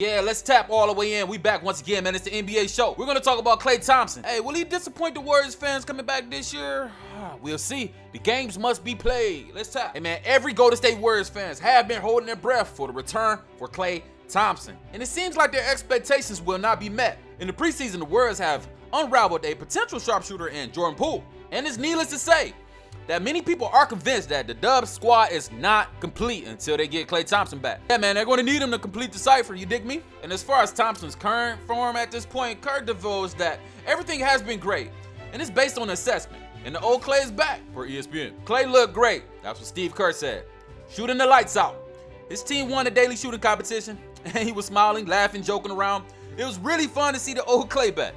Yeah, let's tap all the way in. We back once again, man. It's the NBA show. We're going to talk about Klay Thompson. Hey, will he disappoint the Warriors fans coming back this year? We'll see. The games must be played. Let's tap. Hey, man, every Golden State Warriors fans have been holding their breath for the return for Klay Thompson. And it seems like their expectations will not be met. In the preseason, the Warriors have unraveled a potential sharpshooter in Jordan Poole. And it's needless to say that many people are convinced that the Dubs squad is not complete until they get Klay Thompson back. Yeah, man, they're going to need him to complete the cipher, you dig me? And as far as Thompson's current form at this point, Kurt divulged that everything has been great, and it's based on assessment. And the old Klay is back for ESPN. Klay looked great. That's what Steve Kerr said. Shooting the lights out. His team won the daily shooting competition, and he was smiling, laughing, joking around. It was really fun to see the old Klay back.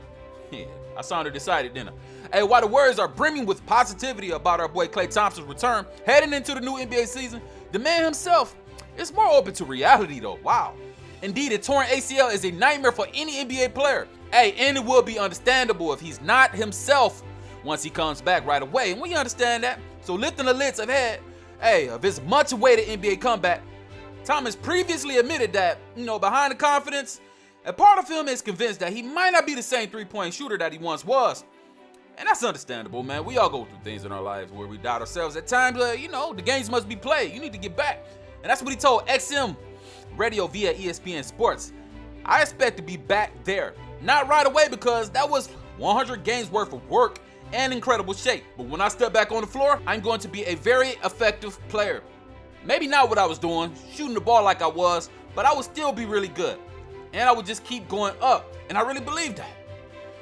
Yeah, I sounded excited, didn't I? Hey, while the Warriors are brimming with positivity about our boy Klay Thompson's return, heading into the new NBA season, the man himself is more open to reality though. Wow. Indeed, a torn ACL is a nightmare for any NBA player. Hey, and it will be understandable if he's not himself once he comes back right away. And we understand that. So lifting the lids ahead, of his much awaited NBA comeback, Thomas previously admitted that, behind the confidence, a part of him is convinced that he might not be the same three-point shooter that he once was. And that's understandable, man. We all go through things in our lives where we doubt ourselves at times. The games must be played. You need to get back. And that's what he told XM Radio via ESPN Sports. I expect to be back there. Not right away because that was 100 games worth of work and incredible shape. But when I step back on the floor, I'm going to be a very effective player. Maybe not what I was doing, shooting the ball like I was, but I would still be really good. And I would just keep going up. And I really believe that.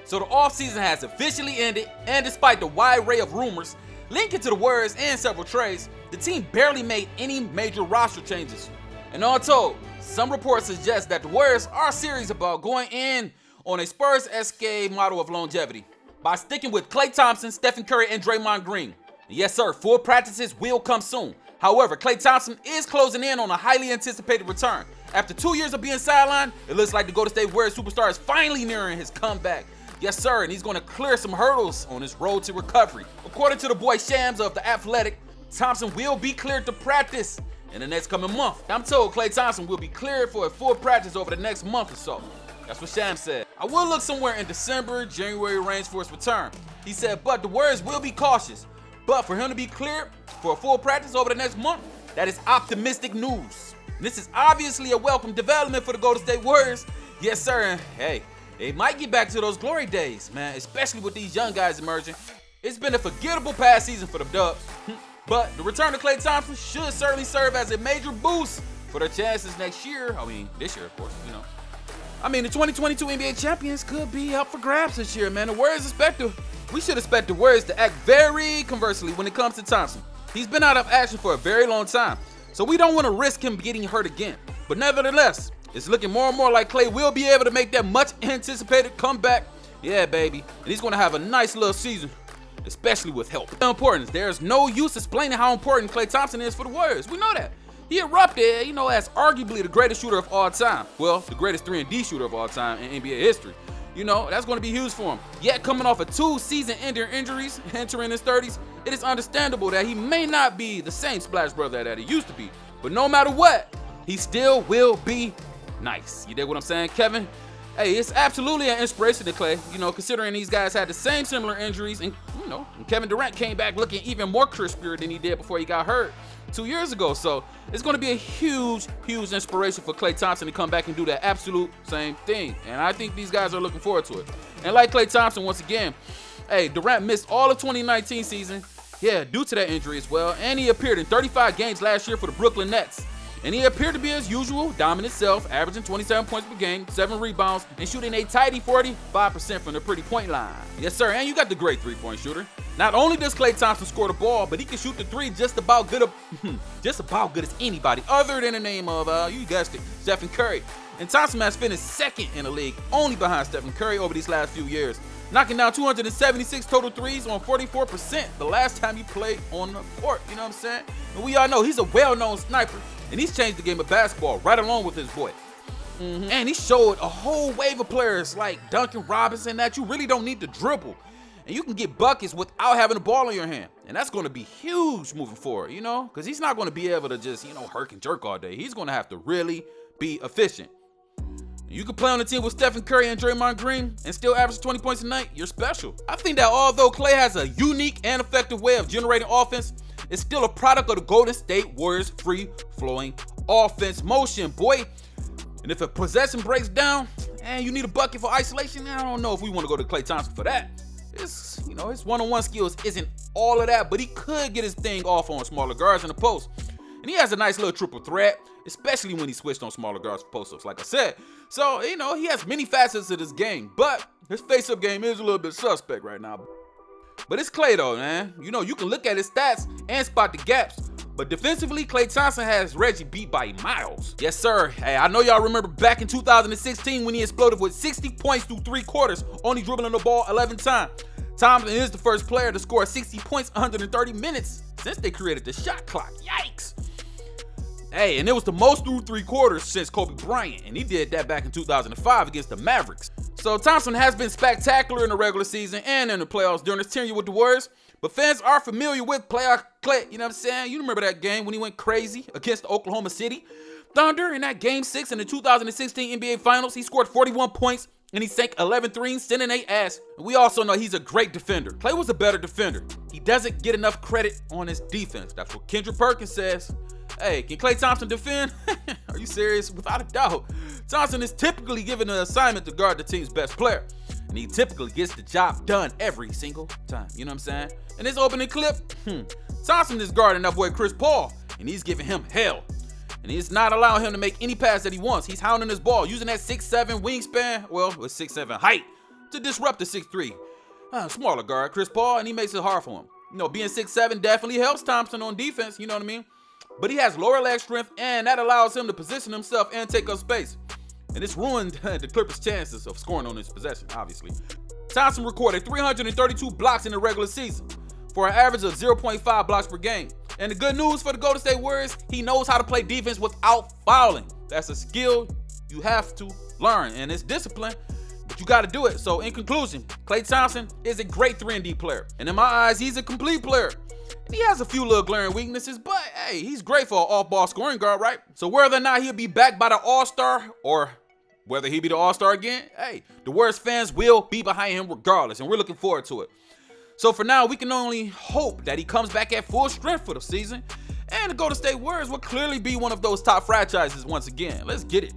So the offseason has officially ended, and despite the wide array of rumors linking to the Warriors and several trades, the team barely made any major roster changes. And all told, some reports suggest that the Warriors are serious about going in on a Spurs-esque model of longevity by sticking with Klay Thompson, Stephen Curry, and Draymond Green. And yes, sir, full practices will come soon. However, Klay Thompson is closing in on a highly anticipated return. After 2 years of being sidelined, it looks like the Golden State Warriors superstar is finally nearing his comeback. Yes, sir, and he's going to clear some hurdles on his road to recovery. According to the boy Shams of The Athletic, Thompson will be cleared to practice in the next coming month. I'm told Klay Thompson will be cleared for a full practice over the next month or so. That's what Shams said. I will look somewhere in December, January range for his return. He said, but the Warriors will be cautious. But for him to be cleared for a full practice over the next month, that is optimistic news. And this is obviously a welcome development for the Golden State Warriors. Yes, sir, and hey, they might get back to those glory days, man, especially with these young guys emerging. It's been a forgettable past season for the Dubs, but the return of Klay Thompson should certainly serve as a major boost for their chances next year. This year, of course, the 2022 NBA champions could be up for grabs this year, man. We should expect the Warriors to act very conversely when it comes to Thompson. He's been out of action for a very long time, so we don't want to risk him getting hurt again. But nevertheless, it's looking more and more like Klay will be able to make that much anticipated comeback. Yeah, baby. And he's going to have a nice little season, especially with help. The importance. There's no use explaining how important Klay Thompson is for the Warriors. We know that. He erupted, as arguably the greatest shooter of all time. Well, the greatest 3-and-D shooter of all time in NBA history. That's going to be huge for him. Yet, coming off of 2 season-ending injuries, entering his 30s, it is understandable that he may not be the same splash brother that he used to be. But no matter what, he still will be nice. You dig what I'm saying, Kevin? Hey, it's absolutely an inspiration to Klay, considering these guys had the same similar injuries, and Kevin Durant came back looking even more crispier than he did before he got hurt 2 years ago. So it's going to be a huge inspiration for Klay Thompson to come back and do that absolute same thing. And I think these guys are looking forward to it. And like Klay Thompson, once again, Durant missed all of 2019 season, due to that injury as well. And he appeared in 35 games last year for the Brooklyn Nets. And he appeared to be his usual dominant self, averaging 27 points per game, 7 rebounds, and shooting a tidy 45% from the pretty point line. Yes, sir, and you got the great three-point shooter. Not only does Klay Thompson score the ball, but he can shoot the three just about good as anybody other than the name of, you guessed it, Stephen Curry. And Thompson has finished second in the league, only behind Stephen Curry over these last few years, knocking down 276 total threes on 44% the last time he played on the court. You know what I'm saying? And we all know he's a well-known sniper. And he's changed the game of basketball right along with his boy. And he showed a whole wave of players like Duncan Robinson that you really don't need to dribble. And you can get buckets without having the ball in your hand. And that's going to be huge moving forward, because he's not going to be able to just, herk and jerk all day. He's going to have to really be efficient. You can play on the team with Stephen Curry and Draymond Green and still average 20 points a night, you're special. I think that although Klay has a unique and effective way of generating offense, it's still a product of the Golden State Warriors' free-flowing offense motion, boy. And if a possession breaks down and you need a bucket for isolation, I don't know if we want to go to Klay Thompson for that. His one-on-one skills isn't all of that, but he could get his thing off on smaller guards in the post. And he has a nice little triple threat, especially when he switched on smaller guards for post-ups, like I said. So, he has many facets to this game, but his face-up game is a little bit suspect right now. But it's Klay though, man. You can look at his stats and spot the gaps. But defensively, Klay Thompson has Reggie beat by miles. Yes, sir. Hey, I know y'all remember back in 2016 when he exploded with 60 points through 3 quarters, only dribbling the ball 11 times. Thompson is the first player to score 60 points 130 minutes since they created the shot clock. Yikes. Hey, and it was the most through 3 quarters since Kobe Bryant, and he did that back in 2005 against the Mavericks. So Thompson has been spectacular in the regular season and in the playoffs during his tenure with the Warriors, but fans are familiar with playoff Klay, you know what I'm saying? You remember that game when he went crazy against the Oklahoma City Thunder in that Game 6 in the 2016 NBA Finals. He scored 41 points, and he sank 11 threes, sending they ass. And we also know he's a great defender. Klay was a better defender. He doesn't get enough credit on his defense. That's what Kendrick Perkins says. Hey, can Klay Thompson defend? Are you serious? Without a doubt. Thompson is typically given an assignment to guard the team's best player, and he typically gets the job done every single time. You know what I'm saying? In this opening clip, Thompson is guarding that boy Chris Paul, and he's giving him hell. And he's not allowing him to make any pass that he wants. He's hounding his ball, using that 6'7" wingspan, well, with 6'7" height, to disrupt the 6'3". Smaller guard, Chris Paul, and he makes it hard for him. Being 6'7" definitely helps Thompson on defense, you know what I mean? But he has lower leg strength, and that allows him to position himself and take up space. And it's ruined the Clippers' chances of scoring on his possession, obviously. Thompson recorded 332 blocks in the regular season for an average of 0.5 blocks per game. And the good news for the Golden State Warriors, he knows how to play defense without fouling. That's a skill you have to learn, and it's discipline, but you got to do it. So in conclusion, Klay Thompson is a great 3-and-D player. And in my eyes, he's a complete player. And he has a few little glaring weaknesses, but hey, he's great for an off-ball scoring guard, right? So whether or not he'll be backed by the All-Star or whether he be the All-Star again, hey, the Warriors fans will be behind him regardless, and we're looking forward to it. So for now, we can only hope that he comes back at full strength for the season, and the Golden State Warriors will clearly be one of those top franchises once again. Let's get it.